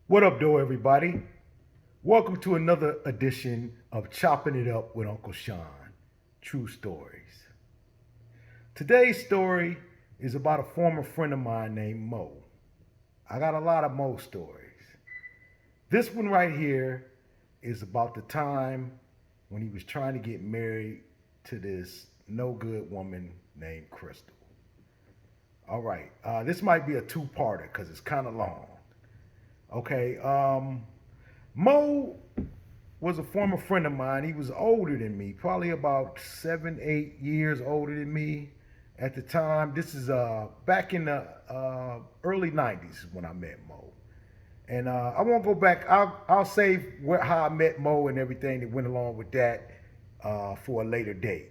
What up, though, everybody? Welcome to another edition of Chopping It Up with Uncle Chon. True stories. Today's story is about a former friend of mine named Mo. I got a lot of Mo stories. This one right here is about the time when he was trying to get married to this no good woman named Crystal. All right, this might be a two-parter because it's kind of long. Okay, Mo was a former friend of mine. He was older than me, probably about 7, 8 years older than me at the time. This is back in the early '90s when I met Mo. And I won't go back. I'll save how I met Mo and everything that went along with that for a later date.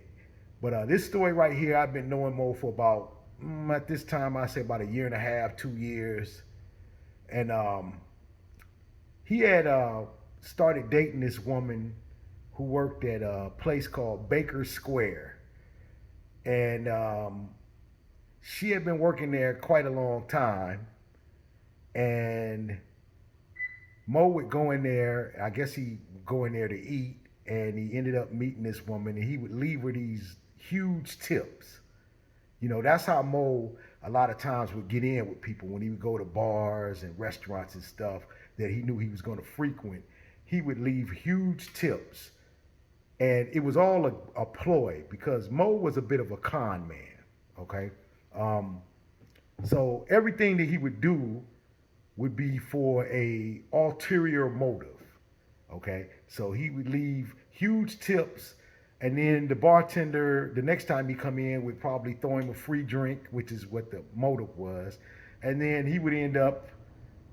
But this story right here, I've been knowing Mo for about at this time I say about a year and a half, 2 years, and he had started dating this woman who worked at a place called Baker Square, and she had been working there quite a long time. And Mo would go in there. I guess he would go in there to eat, and he ended up meeting this woman, and he would leave her these huge tips. You know, that's how Mo a lot of times would get in with people when he would go to bars and restaurants and stuff that he knew he was going to frequent. He would leave huge tips. And it was all a ploy because Mo was a bit of a con man, okay? Um, so everything that he would do would be for a ulterior motive, okay? So he would leave huge tips, and then the bartender, the next time he come in, would probably throw him a free drink, which is what the motive was, and then he would end up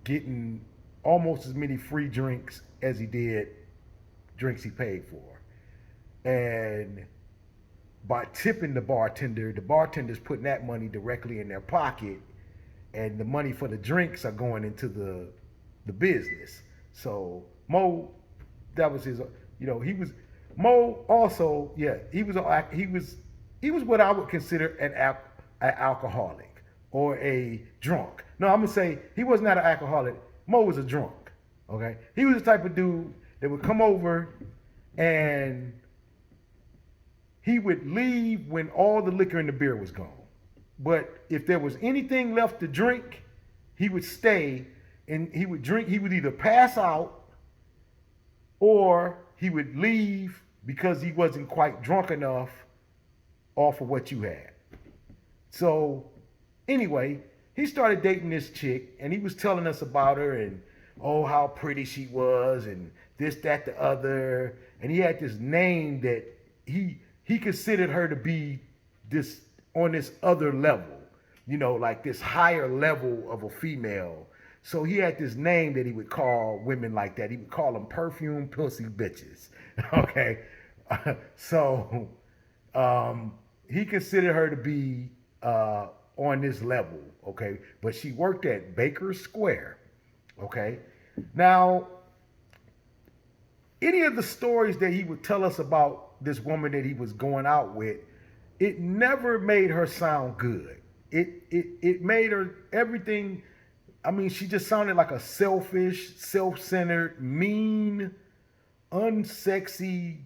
getting almost as many free drinks as he did drinks he paid for. And by tipping the bartender's putting that money directly in their pocket, and the money for the drinks are going into the business. So Mo, that was his. He was Mo. Also, yeah, he was what I would consider an alcoholic or a drunk. No, I'm gonna say he was not an alcoholic. Mo was a drunk. Okay, he was the type of dude that would come over and he would leave when all the liquor and the beer was gone. But if there was anything left to drink, he would stay and he would drink. He would either pass out or he would leave because he wasn't quite drunk enough off of what you had. So, anyway, he started dating this chick and he was telling us about her and oh, how pretty she was and this, that, the other. And he had this name that he considered her to be this on this other level, like this higher level of a female. So he had this name that he would call women like that. He would call them perfume pussy bitches. Okay, so he considered her to be on this level. Okay, but she worked at Baker Square. Okay, now any of the stories that he would tell us about this woman that he was going out with, it never made her sound good. It made her everything. I mean, she just sounded like a selfish, self-centered, mean, unsexy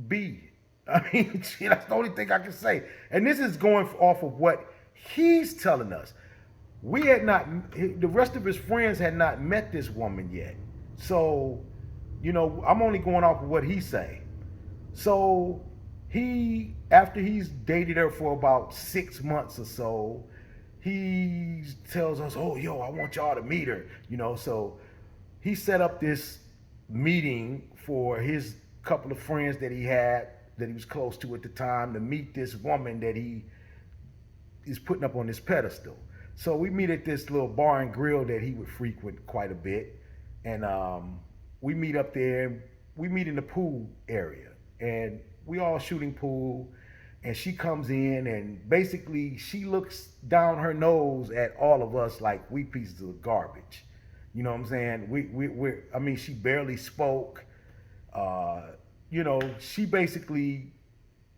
bee. I mean, that's the only thing I can say. And this is going off of what he's telling us. We had not, the rest of his friends had not met this woman yet. So, I'm only going off of what he say. So after he's dated her for about 6 months or so, he tells us, oh, yo, I want y'all to meet her. So he set up this meeting for his couple of friends that he had, that he was close to at the time, to meet this woman that he is putting up on this pedestal. So we meet at this little bar and grill that he would frequent quite a bit. And we meet up there. We meet in the pool area. And we all shooting pool. And she comes in and basically she looks down her nose at all of us like we pieces of garbage. You know what I'm saying? I mean, she barely spoke. She basically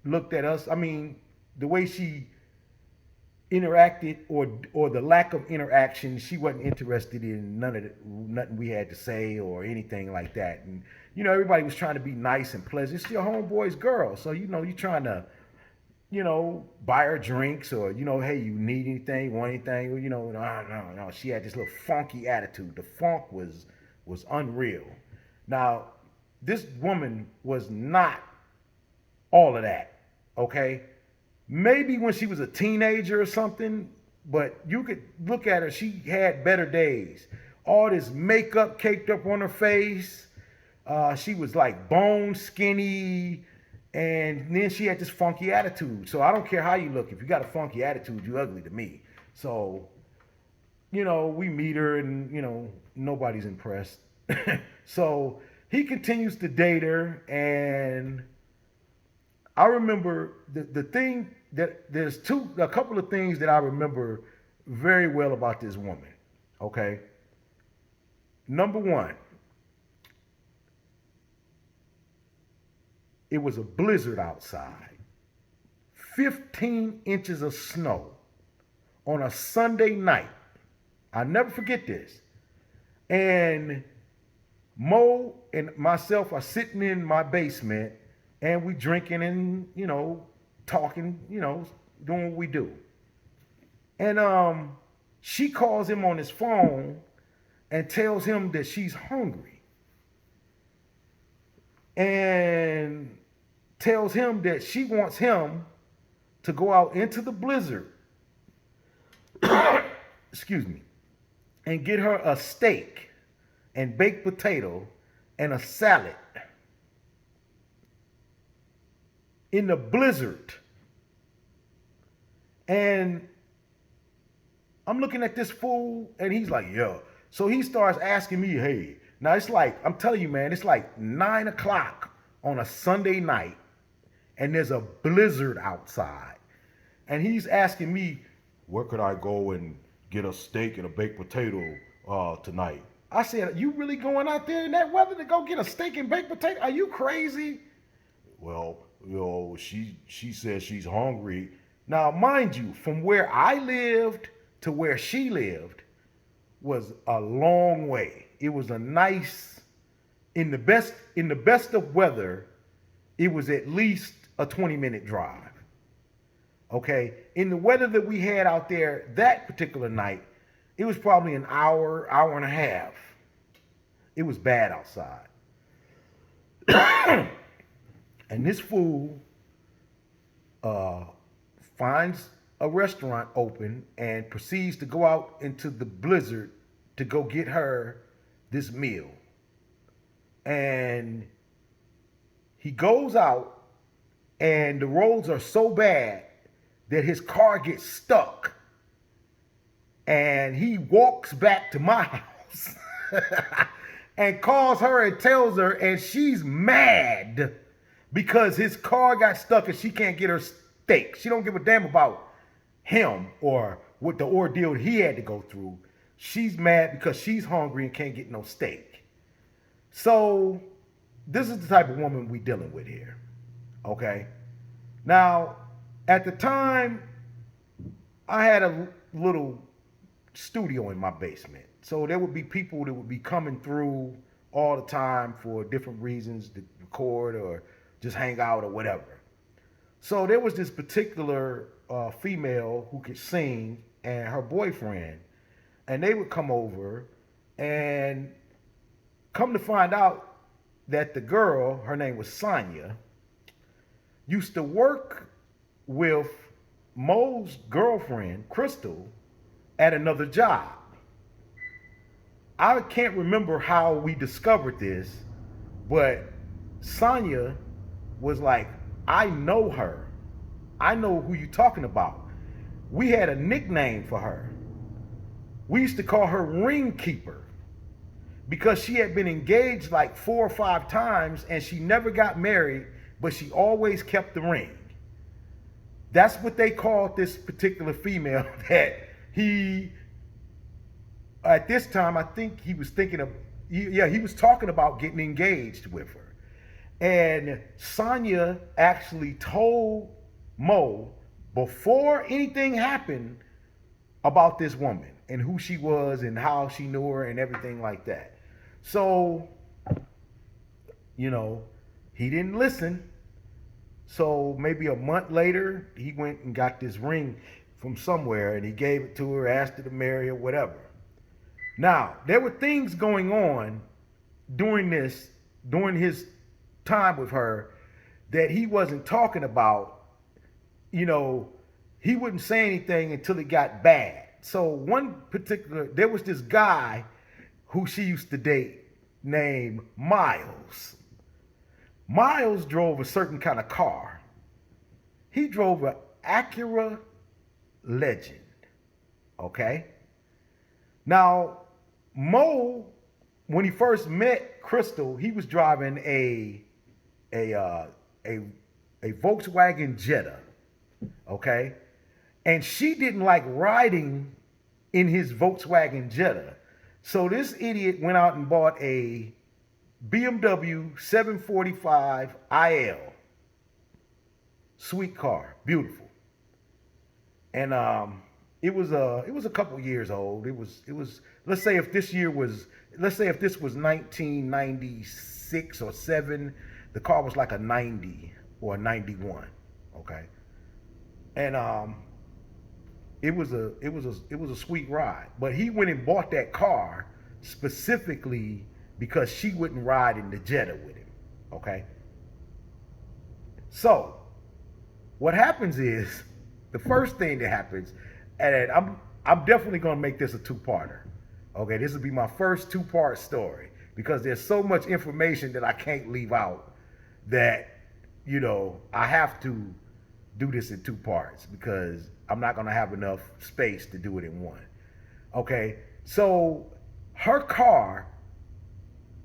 looked at us. I mean, the way she interacted or the lack of interaction. She wasn't interested in nothing we had to say or anything like that. And everybody was trying to be nice and pleasant. It's your homeboy's girl, so you're trying to buy her drinks or hey, you need anything, want anything? Well, no. She had this little funky attitude. The funk was unreal. Now, this woman was not all of that. Okay, maybe when she was a teenager or something, but you could look at her. She had better days. All this makeup caked up on her face. She was like bone skinny, and then she had this funky attitude. So I don't care how you look. If you got a funky attitude, you ugly to me. So, we meet her and, nobody's impressed. So he continues to date her. And I remember the thing that there's a couple of things that I remember very well about this woman. Okay. Number one, it was a blizzard outside, 15 inches of snow on a Sunday night. I'll never forget this. And Mo and myself are sitting in my basement and we drinking and, talking, doing what we do. And she calls him on his phone and tells him that she's hungry. And tells him that she wants him to go out into the blizzard, excuse me, and get her a steak and baked potato and a salad in the blizzard. And I'm looking at this fool and he's like, yo. So he starts asking me, hey, now it's like, I'm telling you, man, it's like 9 o'clock on a Sunday night and there's a blizzard outside. And he's asking me, where could I go and get a steak and a baked potato tonight? I said, you really going out there in that weather to go get a steak and baked potato? Are you crazy? Well, she says she's hungry. Now, mind you, from where I lived to where she lived was a long way. It was a nice, in the best of weather, it was at least a 20-minute drive. Okay, in the weather that we had out there that particular night, it was probably an hour and a half. It was bad outside. And this fool finds a restaurant open and proceeds to go out into the blizzard to go get her this meal. And he goes out and the roads are so bad that his car gets stuck. And he walks back to my house and calls her and tells her, and she's mad because his car got stuck and she can't get her steak. She don't give a damn about him or what the ordeal he had to go through. She's mad because she's hungry and can't get no steak. So this is the type of woman we dealing with here. Okay. Now, at the time, I had a little studio in my basement. So there would be people that would be coming through all the time for different reasons to record or just hang out or whatever. So there was this particular female who could sing and her boyfriend, and they would come over and come to find out that the girl, her name was Sonia, used to work with Mo's girlfriend, Crystal, at another job. I can't remember how we discovered this, but Sonia was like, I know her. I know who you're talking about. We had a nickname for her. We used to call her Ring Keeper because she had been engaged like 4 or 5 times and she never got married, but she always kept the ring. That's what they called this particular female that he, at this time, I think he was thinking of, he was talking about getting engaged with her. And Sonia actually told Mo before anything happened about this woman and who she was and how she knew her and everything like that. So, you know, he didn't listen. So maybe a month later, he went and got this ring from somewhere and he gave it to her, asked her to marry her, whatever. Now, there were things going on during his time with her that he wasn't talking about. You know, he wouldn't say anything until it got bad. So there was this guy who she used to date named Miles. Miles drove a certain kind of car. He drove an Acura Legend. Okay? Now, Mo, when he first met Crystal, he was driving a Volkswagen Jetta. Okay? And she didn't like riding in his Volkswagen Jetta. So this idiot went out and bought a BMW 745 IL. Sweet car, beautiful. And it was a couple years old. It was let's say if this was 1996 or 7, the car was like a 90 or a 91, okay? And it was a sweet ride. But he went and bought that car specifically because she wouldn't ride in the Jetta with him, okay? So, what happens is, the first thing that happens, and I'm definitely gonna make this a two-parter. Okay, this will be my first two-part story because there's so much information that I can't leave out that, you know, I have to do this in two parts because I'm not gonna have enough space to do it in one. Okay, so her car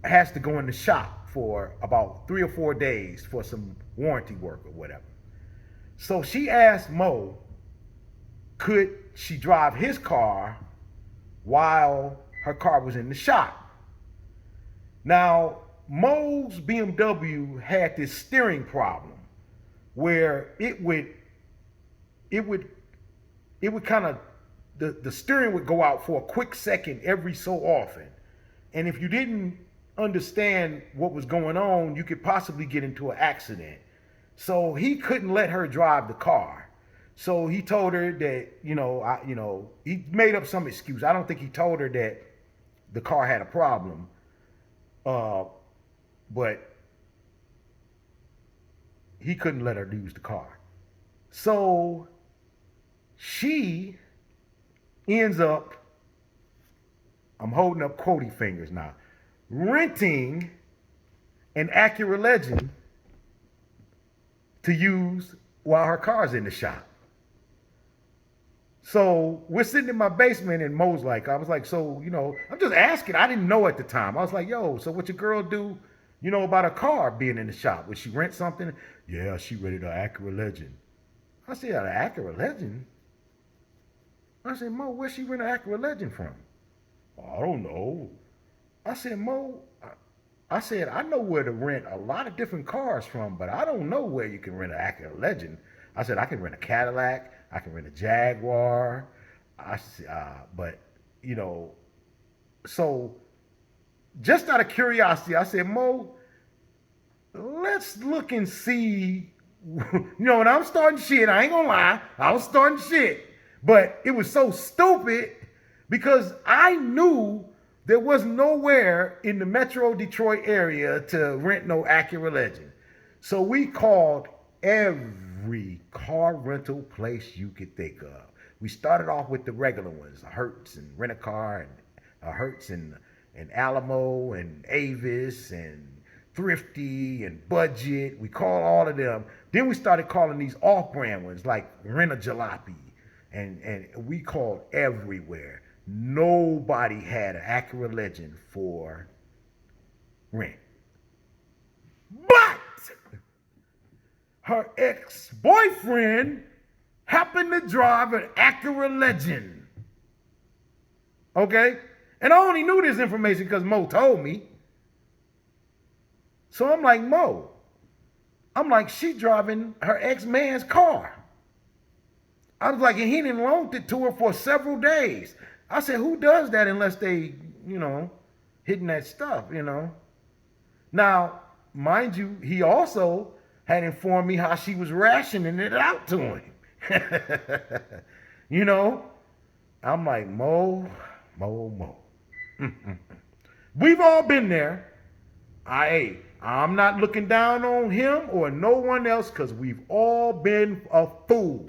has to go in the shop for about 3 or 4 days for some warranty work or whatever. So she asked Mo, could she drive his car while her car was in the shop? Now, Mo's BMW had this steering problem where it would kind of, the steering would go out for a quick second every so often. And if you didn't understand what was going on, you could possibly get into an accident. So he couldn't let her drive the car. So he told her that, he made up some excuse. I don't think he told her that the car had a problem. But he couldn't let her use the car. So she ends up, I'm holding up quotey fingers now, renting an Acura Legend to use while her car's in the shop. So we're sitting in my basement and Mo's like, I was like, so, I'm just asking. I didn't know at the time. I was like, yo, so what your girl do, about her car being in the shop? Would she rent something? Yeah, she rented an Acura Legend. I said, an Acura Legend? I said, Mo, where'd she rent an Acura Legend from? I don't know. I said, Mo, I know where to rent a lot of different cars from, but I don't know where you can rent an Acura Legend. I said, I can rent a Cadillac. I can rent a Jaguar. So just out of curiosity, I said, Mo, let's look and see. And I'm starting shit. I ain't gonna lie. I was starting shit. But it was so stupid because I knew there was nowhere in the Metro Detroit area to rent no Acura Legend. So we called every car rental place you could think of. We started off with the regular ones, Hertz and Rent-A-Car, and Hertz and Alamo and Avis and Thrifty and Budget. We called all of them. Then we started calling these off-brand ones like Rent-A-Jalopy, and we called everywhere. Nobody had an Acura Legend for rent. But her ex-boyfriend happened to drive an Acura Legend. Okay? And I only knew this information because Mo told me. So I'm like, Mo, she driving her ex-man's car. I was like, and he didn't loaned it to her for several days. I said, who does that unless they, hitting that stuff. Now, mind you, he also had informed me how she was rationing it out to him. you know, I'm like, Mo. We've all been there. I'm not looking down on him or no one else because we've all been a fool.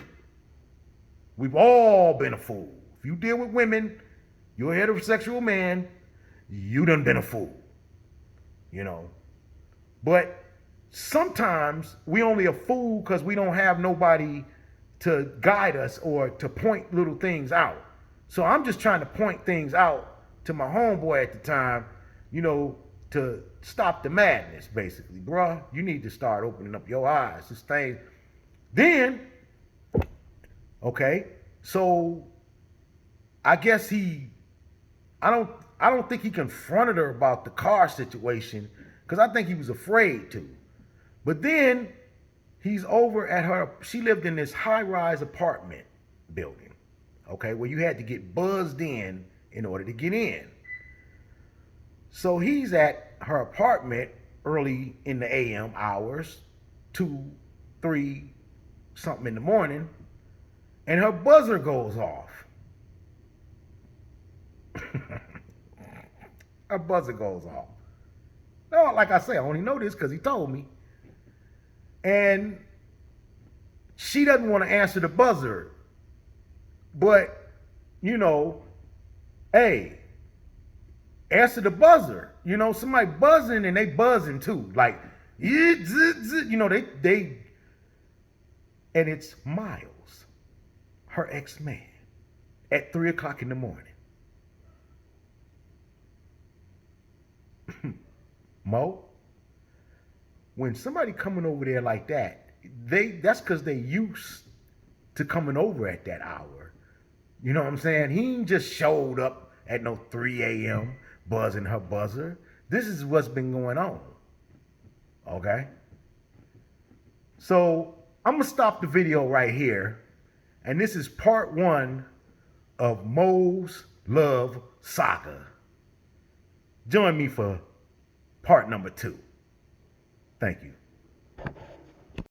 We've all been a fool. If you deal with women, you're a heterosexual man, you done been a fool. But sometimes we only a fool because we don't have nobody to guide us or to point little things out. So I'm just trying to point things out to my homeboy at the time, to stop the madness, basically. Bruh, you need to start opening up your eyes. This thing. Then, okay, so I guess I don't think he confronted her about the car situation because I think he was afraid to. But then he's over at her, she lived in this high-rise apartment building, okay, where you had to get buzzed in order to get in. So he's at her apartment early in the AM hours, 2, 3, something in the morning, and her buzzer goes off. Her buzzer goes off. No, like I say, I only know this because he told me. And she doesn't want to answer the buzzer. But, hey, answer the buzzer. Somebody buzzing and they buzzing too. Like, they, and it's Miles, her ex-man, at 3 o'clock in the morning. Mo, when somebody coming over there like that, that's because they used to coming over at that hour. You know what I'm saying? He ain't just showed up at no 3 a.m. buzzing her buzzer. This is what's been going on. Okay? So I'm going to stop the video right here. And this is part 1 of Mo's Love Saga. Join me for part number 2. Thank you.